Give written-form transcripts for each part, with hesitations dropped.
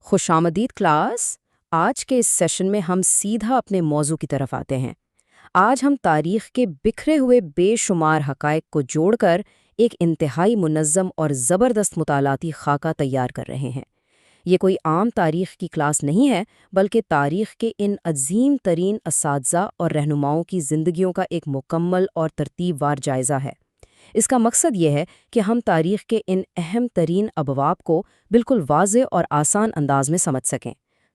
خوش آمدید کلاس۔ آج کے اس سیشن میں ہم سیدھا اپنے موضوع کی طرف آتے ہیں۔ آج ہم تاریخ کے بکھرے ہوئے بے شمار حقائق کو جوڑ کر ایک انتہائی منظم اور زبردست مطالعاتی خاکہ تیار کر رہے ہیں۔ یہ کوئی عام تاریخ کی کلاس نہیں ہے، بلکہ تاریخ کے ان عظیم ترین اساتذہ اور رہنماؤں کی زندگیوں کا ایک مکمل اور ترتیب وار جائزہ ہے۔ اس کا مقصد یہ ہے کہ ہم تاریخ کے ان اہم ترین ابواب کو بالکل واضح اور آسان انداز میں سمجھ سکیں۔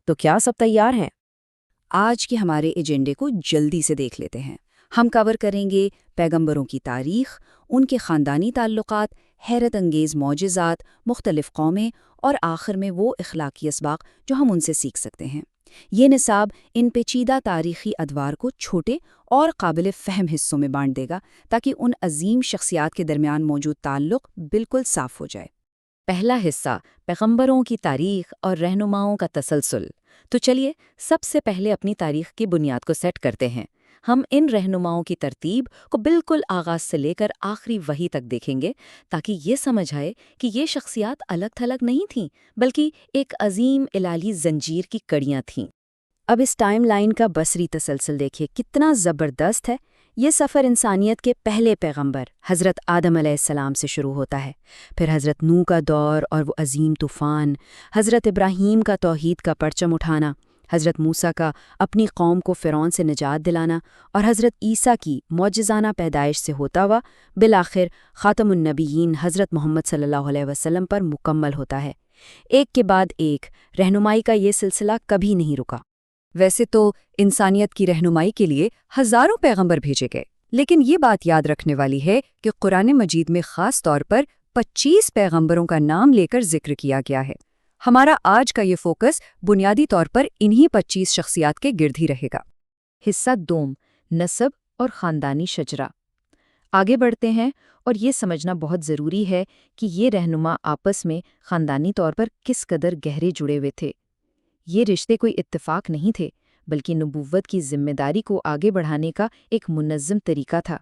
تو کیا سب تیار ہیں؟ آج کے ہمارے ایجنڈے کو جلدی سے دیکھ لیتے ہیں۔ ہم کور کریں گے پیغمبروں کی تاریخ، ان کے خاندانی تعلقات، حیرت انگیز معجزات، مختلف قومیں اور آخر میں وہ اخلاقی اسباق جو ہم ان سے سیکھ سکتے ہیں۔ یہ نصاب ان پیچیدہ تاریخی ادوار کو چھوٹے اور قابل فہم حصوں میں بانٹ دے گا تاکہ ان عظیم شخصیات کے درمیان موجود تعلق بالکل صاف ہو جائے۔ پہلا حصہ پیغمبروں کی تاریخ اور رہنماؤں کا تسلسل۔ تو چلیے سب سے پہلے اپنی تاریخ کی بنیاد کو سیٹ کرتے ہیں۔ ہم ان رہنماؤں کی ترتیب کو بالکل آغاز سے لے کر آخری وحی تک دیکھیں گے تاکہ یہ سمجھ آئے کہ یہ شخصیات الگ تھلگ نہیں تھیں، بلکہ ایک عظیم الہی زنجیر کی کڑیاں تھیں۔ اب اس ٹائم لائن کا بصری تسلسل دیکھیے کتنا زبردست ہے۔ یہ سفر انسانیت کے پہلے پیغمبر حضرت آدم علیہ السلام سے شروع ہوتا ہے، پھر حضرت نوح کا دور اور وہ عظیم طوفان، حضرت ابراہیم کا توحید کا پرچم اٹھانا، حضرت موسیٰ کا اپنی قوم کو فرعون سے نجات دلانا، اور حضرت عیسیٰ کی معجزانہ پیدائش سے ہوتا ہوا بالآخر خاتم النبیین حضرت محمد صلی اللہ علیہ وسلم پر مکمل ہوتا ہے۔ ایک کے بعد ایک رہنمائی کا یہ سلسلہ کبھی نہیں رکا۔ ویسے تو انسانیت کی رہنمائی کے لیے ہزاروں پیغمبر بھیجے گئے، لیکن یہ بات یاد رکھنے والی ہے کہ قرآن مجید میں خاص طور پر 25 پیغمبروں کا نام لے کر ذکر کیا گیا ہے۔ ہمارا آج کا یہ فوکس بنیادی طور پر انہی 25 شخصیات کے گرد ہی رہے گا۔ حصہ دوم، نسب اور خاندانی شجرہ۔ آگے بڑھتے ہیں اور یہ سمجھنا بہت ضروری ہے کہ یہ رہنما آپس میں خاندانی طور پر کس قدر گہرے جڑے ہوئے تھے۔ یہ رشتے کوئی اتفاق نہیں تھے، بلکہ نبوت کی ذمہ داری کو آگے بڑھانے کا ایک منظم طریقہ تھا۔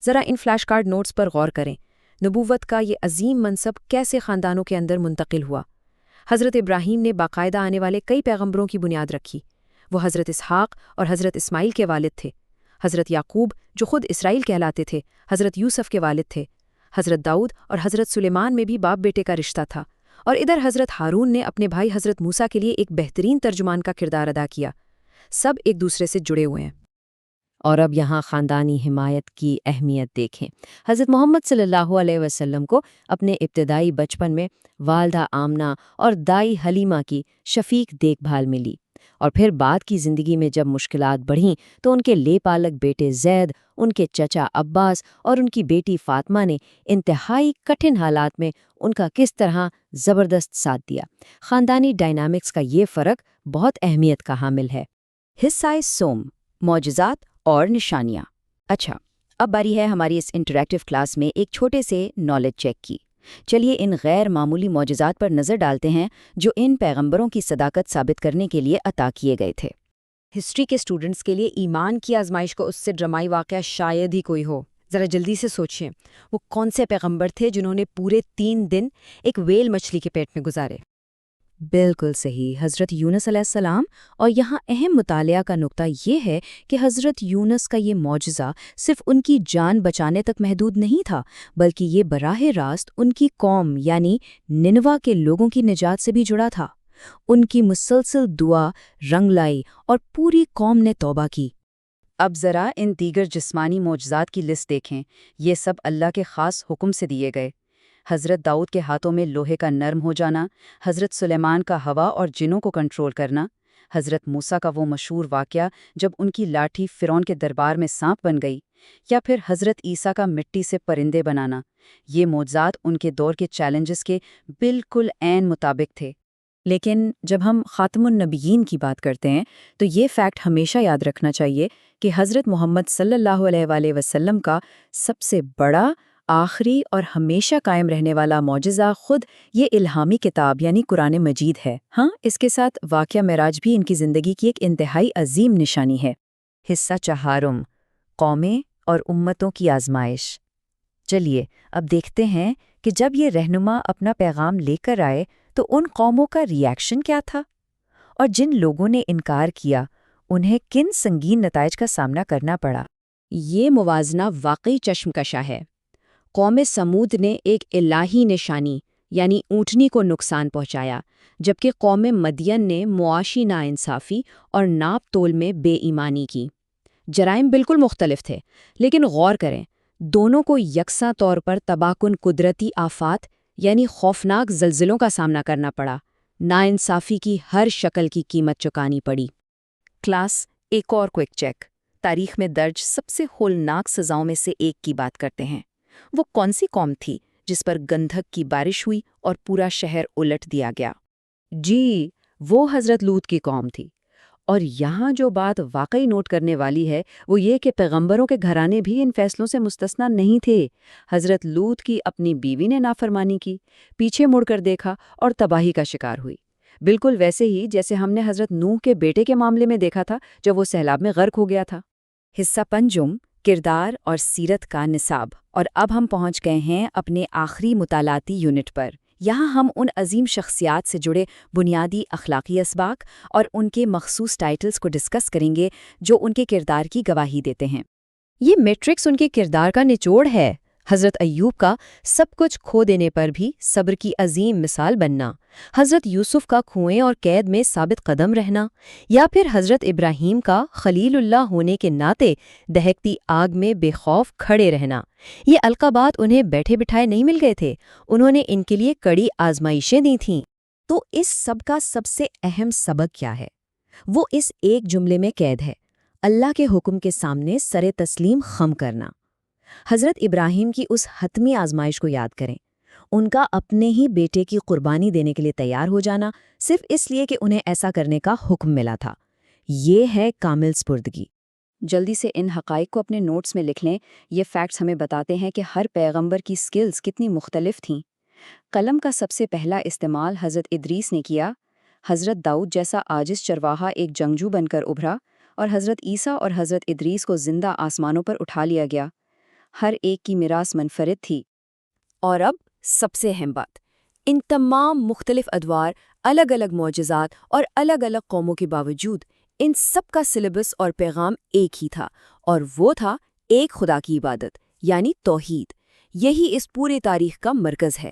ذرا ان فلیش کارڈ نوٹس پر غور کریں۔ نبوت کا یہ عظیم منصب کیسے خاندانوں کے اندر منتقل ہوا؟ حضرت ابراہیم نے باقاعدہ آنے والے کئی پیغمبروں کی بنیاد رکھی۔ وہ حضرت اسحاق اور حضرت اسماعیل کے والد تھے۔ حضرت یعقوب جو خود اسرائیل کہلاتے تھے، حضرت یوسف کے والد تھے۔ حضرت داؤد اور حضرت سلیمان میں بھی باپ بیٹے کا رشتہ تھا، اور ادھر حضرت ہارون نے اپنے بھائی حضرت موسیٰ کے لیے ایک بہترین ترجمان کا کردار ادا کیا۔ سب ایک دوسرے سے جڑے ہوئے ہیں۔ اور اب یہاں خاندانی حمایت کی اہمیت دیکھیں۔ حضرت محمد صلی اللہ علیہ وسلم کو اپنے ابتدائی بچپن میں والدہ آمنہ اور دائی حلیمہ کی شفیق دیکھ بھال ملی، اور پھر بعد کی زندگی میں جب مشکلات بڑھیں تو ان کے لے پالک بیٹے زید، ان کے چچا عباس اور ان کی بیٹی فاطمہ نے انتہائی کٹھن حالات میں ان کا کس طرح زبردست ساتھ دیا۔ خاندانی ڈائنامکس کا یہ فرق بہت اہمیت کا حامل ہے۔ حصہ سوم، معجزات اور نشانیاں۔ اچھا، اب باری ہے ہماری اس انٹریکٹیو کلاس میں ایک چھوٹے سے نالج چیک کی۔ چلیے ان غیر معمولی معجزات پر نظر ڈالتے ہیں جو ان پیغمبروں کی صداقت ثابت کرنے کے لیے عطا کیے گئے تھے۔ ہسٹری کے اسٹوڈنٹس کے لیے ایمان کی آزمائش کو اس سے ڈرامائی واقعہ شاید ہی کوئی ہو۔ ذرا جلدی سے سوچیں، وہ کون سے پیغمبر تھے جنہوں نے پورے 3 دن ایک ویل مچھلی کے پیٹ میں گزارے؟ بالکل صحیح، حضرت یونس علیہ السلام۔ اور یہاں اہم مطالعہ کا نقطہ یہ ہے کہ حضرت یونس کا یہ معجزہ صرف ان کی جان بچانے تک محدود نہیں تھا، بلکہ یہ براہ راست ان کی قوم یعنی ننوا کے لوگوں کی نجات سے بھی جڑا تھا۔ ان کی مسلسل دعا رنگ لائی اور پوری قوم نے توبہ کی۔ اب ذرا ان دیگر جسمانی معجزات کی لسٹ دیکھیں۔ یہ سب اللہ کے خاص حکم سے دیے گئے۔ حضرت داؤد کے ہاتھوں میں لوہے کا نرم ہو جانا، حضرت سلیمان کا ہوا اور جنوں کو کنٹرول کرنا، حضرت موسیٰ کا وہ مشہور واقعہ جب ان کی لاٹھی فرعون کے دربار میں سانپ بن گئی، یا پھر حضرت عیسیٰ کا مٹی سے پرندے بنانا۔ یہ معجزات ان کے دور کے چیلنجز کے بالکل عین مطابق تھے۔ لیکن جب ہم خاتم النبیین کی بات کرتے ہیں تو یہ فیکٹ ہمیشہ یاد رکھنا چاہیے کہ حضرت محمد صلی اللہ علیہ وآلہ وسلم کا سب سے بڑا، آخری اور ہمیشہ قائم رہنے والا معجزہ خود یہ الہامی کتاب یعنی قرآن مجید ہے۔ ہاں، اس کے ساتھ واقعہ معراج بھی ان کی زندگی کی ایک انتہائی عظیم نشانی ہے۔ حصہ چہارم، قومیں اور امتوں کی آزمائش۔ چلیے اب دیکھتے ہیں کہ جب یہ رہنما اپنا پیغام لے کر آئے تو ان قوموں کا ری ایکشن کیا تھا۔ اور جن لوگوں نے انکار کیا انہیں کن سنگین نتائج کا سامنا کرنا پڑا۔ یہ موازنہ واقعی چشمکشا ہے۔ قوم سمود نے ایک الہی نشانی یعنی اونٹنی کو نقصان پہنچایا، جبکہ قوم مدین نے معاشی ناانصافی اور ناپ تول میں بے ایمانی کی۔ جرائم بالکل مختلف تھے، لیکن غور کریں، دونوں کو یکساں طور پر تباہ کن قدرتی آفات یعنی خوفناک زلزلوں کا سامنا کرنا پڑا۔ ناانصافی کی ہر شکل کی قیمت چکانی پڑی۔ کلاس، ایک اور کوئک چیک۔ تاریخ میں درج سب سے ہولناک سزاؤں میں سے ایک کی بات کرتے ہیں۔ وہ کون سی قوم تھی جس پر گندھک کی بارش ہوئی اور پورا شہر الٹ دیا گیا؟ جی، وہ حضرت لوط کی قوم تھی۔ اور یہاں جو بات واقعی نوٹ کرنے والی ہے وہ یہ کہ پیغمبروں کے گھرانے بھی ان فیصلوں سے مستثنا نہیں تھے۔ حضرت لوط کی اپنی بیوی نے نافرمانی کی، پیچھے مڑ کر دیکھا اور تباہی کا شکار ہوئی، بالکل ویسے ہی جیسے ہم نے حضرت نوح کے بیٹے کے معاملے میں دیکھا تھا جب وہ سیلاب میں غرق ہو گیا تھا۔ حصہ پنجم، کردار اور سیرت کا نصاب۔ اور اب ہم پہنچ گئے ہیں اپنے آخری مطالعاتی یونٹ پر۔ یہاں ہم ان عظیم شخصیات سے جڑے بنیادی اخلاقی اسباق اور ان کے مخصوص ٹائٹلز کو ڈسکس کریں گے جو ان کے کردار کی گواہی دیتے ہیں۔ یہ میٹرکس ان کے کردار کا نچوڑ ہے۔ حضرت ایوب کا سب کچھ کھو دینے پر بھی صبر کی عظیم مثال بننا، حضرت یوسف کا کنویں اور قید میں ثابت قدم رہنا، یا پھر حضرت ابراہیم کا خلیل اللہ ہونے کے ناطے دہکتی آگ میں بے خوف کھڑے رہنا۔ یہ القابات انہیں بیٹھے بٹھائے نہیں مل گئے تھے، انہوں نے ان کے لیے کڑی آزمائشیں دی تھیں۔ تو اس سب کا سب سے اہم سبق کیا ہے؟ وہ اس ایک جملے میں قید ہے: اللہ کے حکم کے سامنے سر تسلیم خم کرنا۔ حضرت ابراہیم کی اس حتمی آزمائش کو یاد کریں، ان کا اپنے ہی بیٹے کی قربانی دینے کے لیے تیار ہو جانا صرف اس لیے کہ انہیں ایسا کرنے کا حکم ملا تھا۔ یہ ہے کامل سپردگی۔ جلدی سے ان حقائق کو اپنے نوٹس میں لکھ لیں۔ یہ فیکٹس ہمیں بتاتے ہیں کہ ہر پیغمبر کی سکلز کتنی مختلف تھیں۔ قلم کا سب سے پہلا استعمال حضرت ادریس نے کیا۔ حضرت داؤد جیسا عاجز چرواہا ایک جنگجو بن کر ابھرا، اور حضرت عیسیٰ اور حضرت ادریس کو زندہ آسمانوں پر اٹھا لیا گیا۔ ہر ایک کی میراث منفرد تھی۔ اور اب سب سے اہم بات، ان تمام مختلف ادوار، الگ الگ معجزات اور الگ الگ قوموں کے باوجود ان سب کا سلیبس اور پیغام ایک ہی تھا، اور وہ تھا ایک خدا کی عبادت یعنی توحید۔ یہی اس پورے تاریخ کا مرکز ہے۔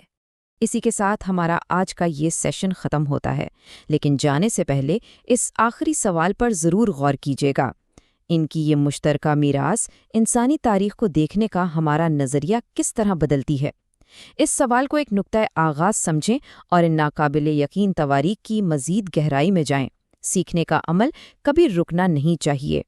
اسی کے ساتھ ہمارا آج کا یہ سیشن ختم ہوتا ہے، لیکن جانے سے پہلے اس آخری سوال پر ضرور غور کیجیے گا۔ ان کی یہ مشترکہ میراث انسانی تاریخ کو دیکھنے کا ہمارا نظریہ کس طرح بدلتی ہے؟ اس سوال کو ایک نقطۂ آغاز سمجھیں اور ان ناقابل یقین تواریخ کی مزید گہرائی میں جائیں۔ سیکھنے کا عمل کبھی رکنا نہیں چاہیے۔